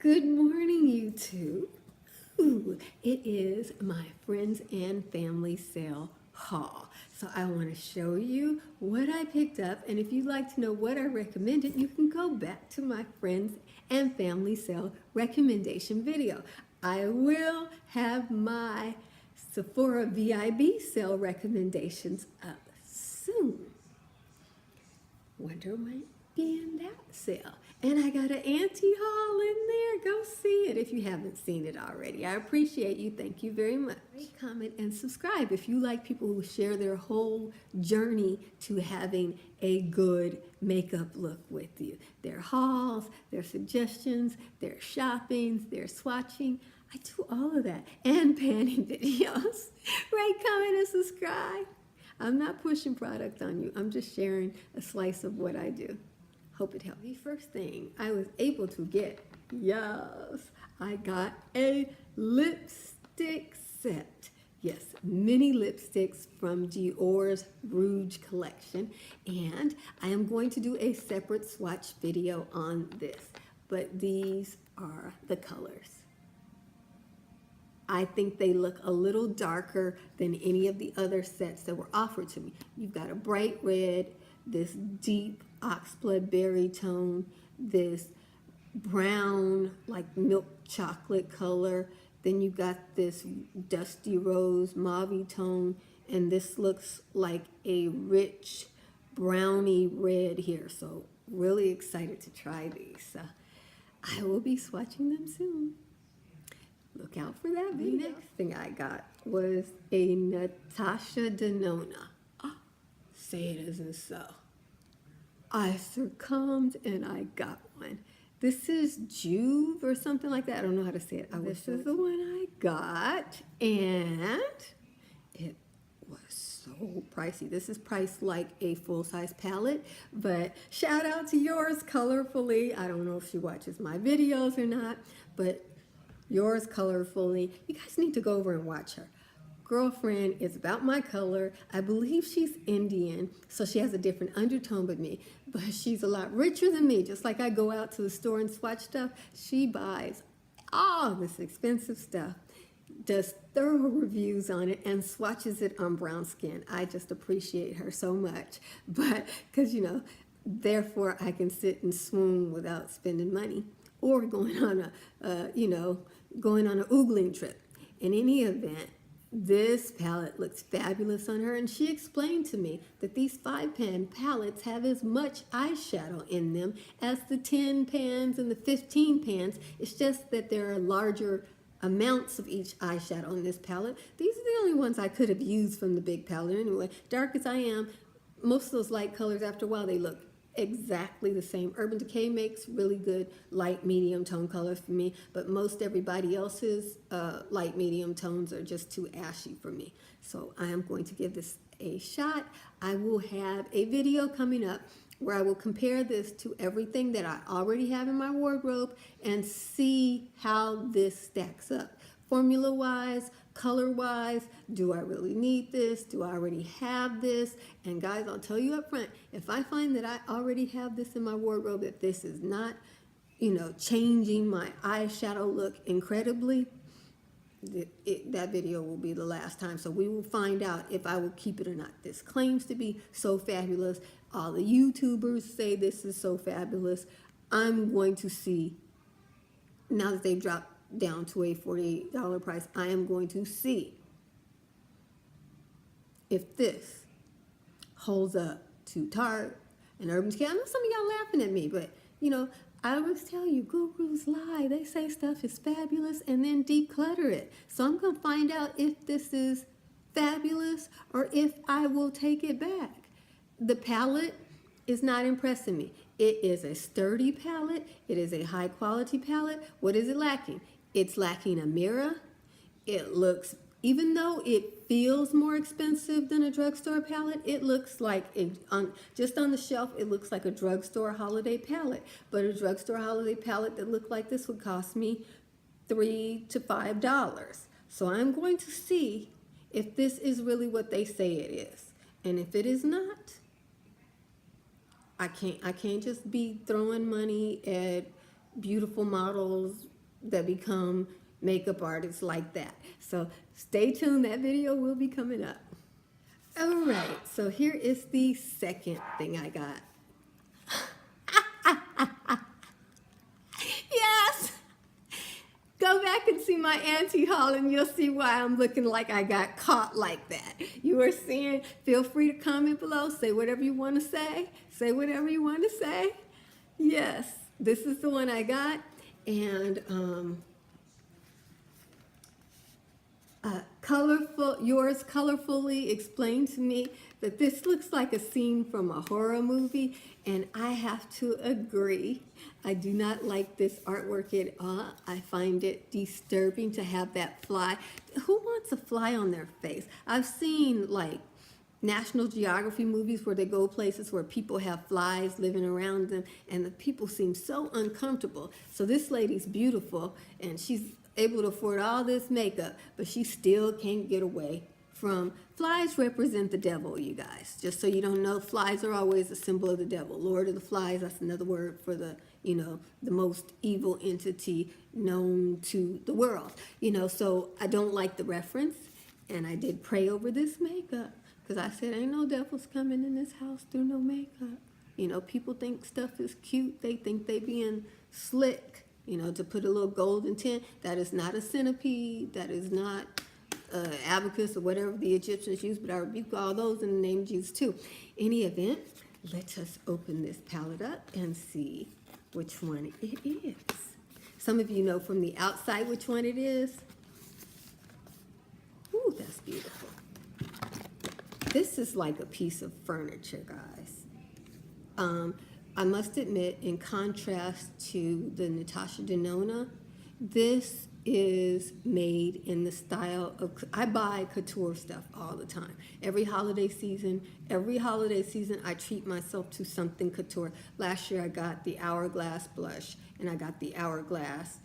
Good morning, YouTube. Ooh, it is my friends and family sale haul. So I want to show you what I picked up, and if you'd like to know what I recommended, you can go back to my friends and family sale recommendation video. I will have my Sephora VIB sale recommendations up soon. Wonder what might be in that sale. And I got an auntie haul in there. Go see it if you haven't seen it already. I appreciate you. Thank you very much. Rate, comment, and subscribe if you like people who share their whole journey to having a good makeup look with you. Their hauls, their suggestions, their shoppings, their swatching. I do all of that. And panning videos. Rate, comment, and subscribe. I'm not pushing product on you. I'm just sharing a slice of what I do. Hope it helped. The first thing I was able to get, yes, I got a lipstick set. Yes, mini lipsticks from Dior's Rouge collection. And I am going to do a separate swatch video on this. But these are the colors. I think they look a little darker than any of the other sets that were offered to me. You've got a bright red, this deep oxblood berry tone, this brown like milk chocolate color, then you've got this dusty rose mauve tone, and this looks like a rich brownie red here. So really excited to try these. I will be swatching them soon. Look out for that video. The next thing I got was a Natasha Denona. Oh, say it isn't so. I succumbed and I got one. This is Juve or something like that. I don't know how to say it. This is the one I got, and it was so pricey. This is priced like a full-size palette, but shout out to Yours Colorfully. I don't know if she watches my videos or not, but Yours Colorfully. You guys need to go over and watch her. Girlfriend is about my color. I believe she's Indian, so she has a different undertone but me. But she's a lot richer than me. Just like I go out to the store and swatch stuff, she buys all this expensive stuff, does thorough reviews on it, and swatches it on brown skin. I just appreciate her so much. But, because, therefore I can sit and swoon without spending money or going on going on an oogling trip. In any event, this palette looks fabulous on her, and she explained to me that these 5-pan palettes have as much eyeshadow in them as the 10 pans and the 15 pans. It's just that there are larger amounts of each eyeshadow in this palette. These are the only ones I could have used from the big palette anyway. Dark as I am, most of those light colors, after a while, they look exactly the same. Urban Decay makes really good light medium tone colors for me, but most everybody else's light medium tones are just too ashy for me. So I am going to give this a shot. I will have a video coming up where I will compare this to everything that I already have in my wardrobe and see how this stacks up. Formula-wise, color-wise, do I really need this? Do I already have this? And guys, I'll tell you up front, if I find that I already have this in my wardrobe, that this is not, changing my eyeshadow look incredibly, that video will be the last time. So we will find out if I will keep it or not. This claims to be so fabulous. All the YouTubers say this is so fabulous. I'm going to see, now that they've dropped down to a $48 price, I am going to see if this holds up to Tarte and Urban Decay. I know some of y'all laughing at me, but I always tell you, gurus lie. They say stuff is fabulous and then declutter it. So I'm going to find out if this is fabulous or if I will take it back. The palette is not impressing me. It is a sturdy palette. It is a high quality palette. What is it lacking? It's lacking a mirror. It looks, even though it feels more expensive than a drugstore palette, it looks like, just on the shelf, it looks like a drugstore holiday palette. But a drugstore holiday palette that looked like this would cost me $3 to $5. So I'm going to see if this is really what they say it is. And if it is not, I can't just be throwing money at beautiful models that become makeup artists like that. So stay tuned, that video will be coming up. All right, so here is the second thing I got. Yes! Go back and see my auntie haul and you'll see why I'm looking like I got caught like that. You are seeing, feel free to comment below, say whatever you want to say. Say whatever you want to say. Yes, this is the one I got. And yours colorfully explained to me that this looks like a scene from a horror movie, and I have to agree. I do not like this artwork at all. I find it disturbing to have that fly. Who wants a fly on their face? I've seen like National Geography movies where they go places where people have flies living around them, and the people seem so uncomfortable. So this lady's beautiful, and she's able to afford all this makeup, but she still can't get away from flies. Represent the devil, you guys. Just so you don't know, flies are always a symbol of the devil. Lord of the Flies, that's another word for the, you know, the most evil entity known to the world. You know, so I don't like the reference, and I did pray over this makeup because I said, ain't no devils coming in this house through no makeup. You know, people think stuff is cute. They think they being slick. You know, to put a little golden tint, that is not a centipede, that is not abacus or whatever the Egyptians used, but I rebuke all those in the name of Jesus too. Any event, let us open this palette up and see which one it is. Some of you know from the outside which one it is. Ooh, that's beautiful. This is like a piece of furniture, guys. I must admit, in contrast to the Natasha Denona, this is made in the style of, I buy couture stuff all the time. Every holiday season, I treat myself to something couture. Last year I got the Hourglass blush, and I got the Hourglass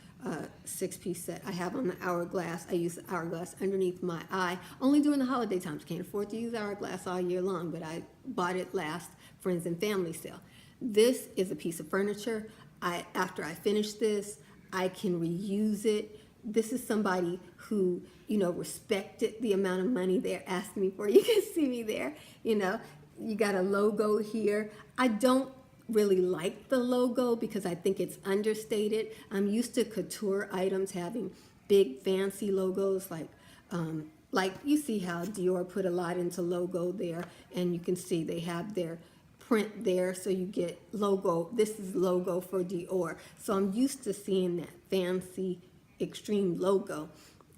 6-piece set. I have on the Hourglass. I use the Hourglass underneath my eye, only during the holiday times. Can't afford to use Hourglass all year long, but I bought it last friends and family sale. This is a piece of furniture. After I finish this, I can reuse it. This is somebody who, you know, respected the amount of money they're asking me for. You can see me there, you know. You got a logo here. I don't really like the logo because I think it's understated. I'm used to couture items having big fancy logos like you see how Dior put a lot into logo there, and you can see they have their print there, so you get logo. This is logo for Dior. So I'm used to seeing that fancy extreme logo,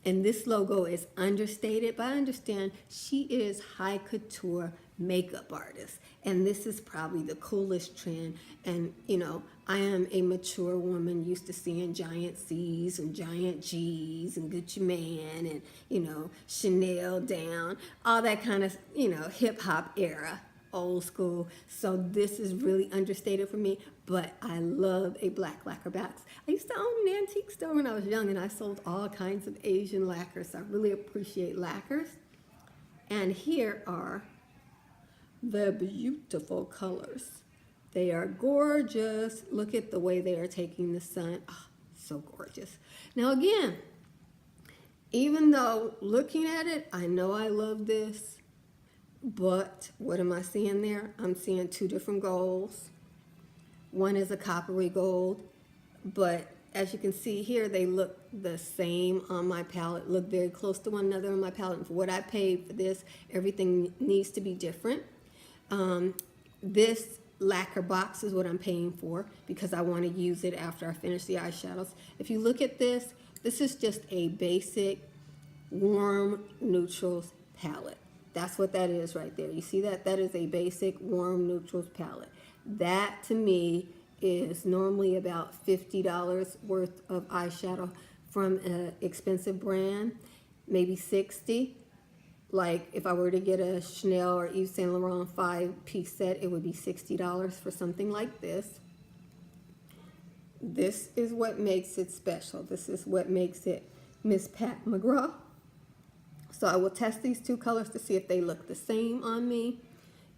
and this logo is understated, but I understand she is high couture makeup artist, and this is probably the coolest trend. And you know, I am a mature woman used to seeing giant C's and giant G's and Gucci Man and, you know, Chanel down, all that kind of, you know, hip hop era, old school. So this is really understated for me, but I love a black lacquer box. I used to own an antique store when I was young, and I sold all kinds of Asian lacquers. So I really appreciate lacquers. And here are the beautiful colors. They are gorgeous. Look at the way they are taking the sun. Oh, so gorgeous. Now again, even though looking at it, I know I love this, but what am I seeing there? I'm seeing two different golds. One is a coppery gold, but as you can see here, they look the same on my palette, look very close to one another on my palette. And for what I paid for this, everything needs to be different. This lacquer box is what I'm paying for because I want to use it after I finish the eyeshadows. If you look at this, this is just a basic warm neutrals palette. That's what that is right there. You see that? That is a basic warm neutrals palette. That to me is normally about $50 worth of eyeshadow from an expensive brand, maybe $60. Like if I were to get a Chanel or Yves Saint Laurent 5-piece set, it would be $60 for something like this. This is what makes it special. This is what makes it Miss Pat McGrath. So I will test these two colors to see if they look the same on me.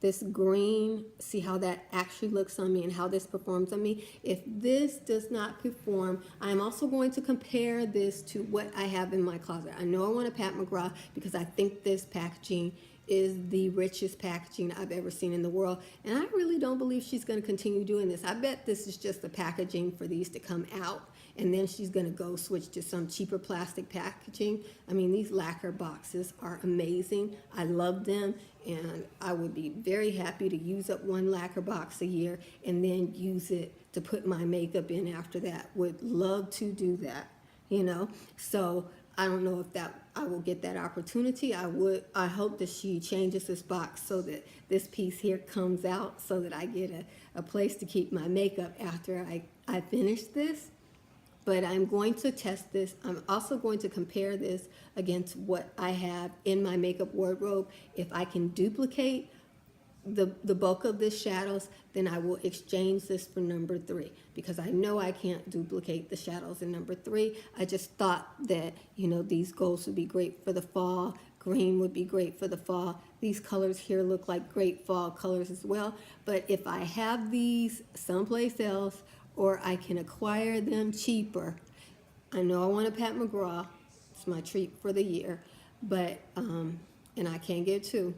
this green, see how that actually looks on me and how this performs on me. If this does not perform, I'm also going to compare this to what I have in my closet. I know I want a Pat McGrath because I think this packaging is the richest packaging I've ever seen in the world. And I really don't believe she's going to continue doing this. I bet this is just the packaging for these to come out. And then she's going to go switch to some cheaper plastic packaging. I mean, these lacquer boxes are amazing. I love them. And I would be very happy to use up one lacquer box a year and then use it to put my makeup in after that. Would love to do that, you know. So I don't know if that I will get that opportunity. I hope that she changes this box so that this piece here comes out so that I get a place to keep my makeup after I finish this. But I'm going to test this. I'm also going to compare this against what I have in my makeup wardrobe. If I can duplicate the bulk of the shadows, then I will exchange this for number 3, because I know I can't duplicate the shadows in number 3. I just thought that, you know, these golds would be great for the fall. Green would be great for the fall. These colors here look like great fall colors as well. But if I have these someplace else, or I can acquire them cheaper, I know I want a Pat McGrath. It's my treat for the year. But, and I can't get 2.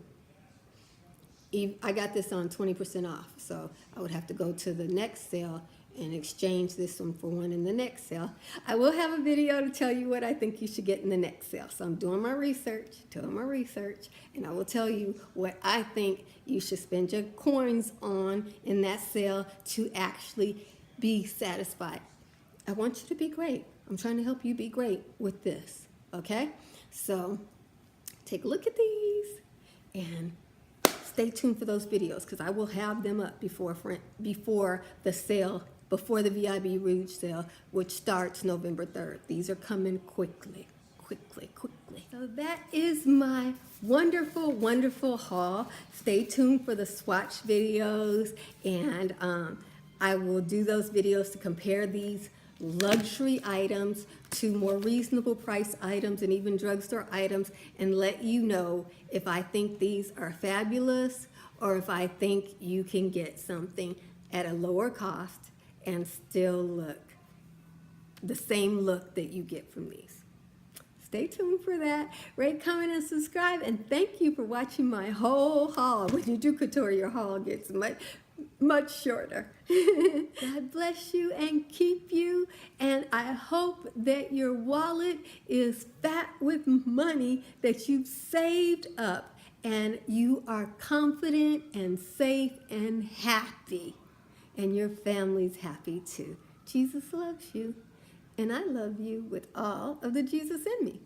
I got this on 20% off, so I would have to go to the next sale and exchange this one for one in the next sale. I will have a video to tell you what I think you should get in the next sale. So I'm doing my research, and I will tell you what I think you should spend your coins on in that sale to actually be satisfied. I want you to be great. I'm trying to help you be great with this, okay? So take a look at these and stay tuned for those videos, because I will have them up before the sale, before the VIB Rouge sale, which starts November 3rd. These are coming quickly. So that is my wonderful, wonderful haul. Stay tuned for the swatch videos, and I will do those videos to compare these luxury items to more reasonable price items and even drugstore items, and let you know if I think these are fabulous or if I think you can get something at a lower cost and still look the same look that you get from these. Stay tuned for that. Rate, comment, and subscribe, and thank you for watching my whole haul. When you do couture, your haul gets much shorter. God bless you and keep you, and I hope that your wallet is fat with money that you've saved up, and you are confident and safe and happy, and your family's happy too. Jesus loves you, and I love you with all of the Jesus in me.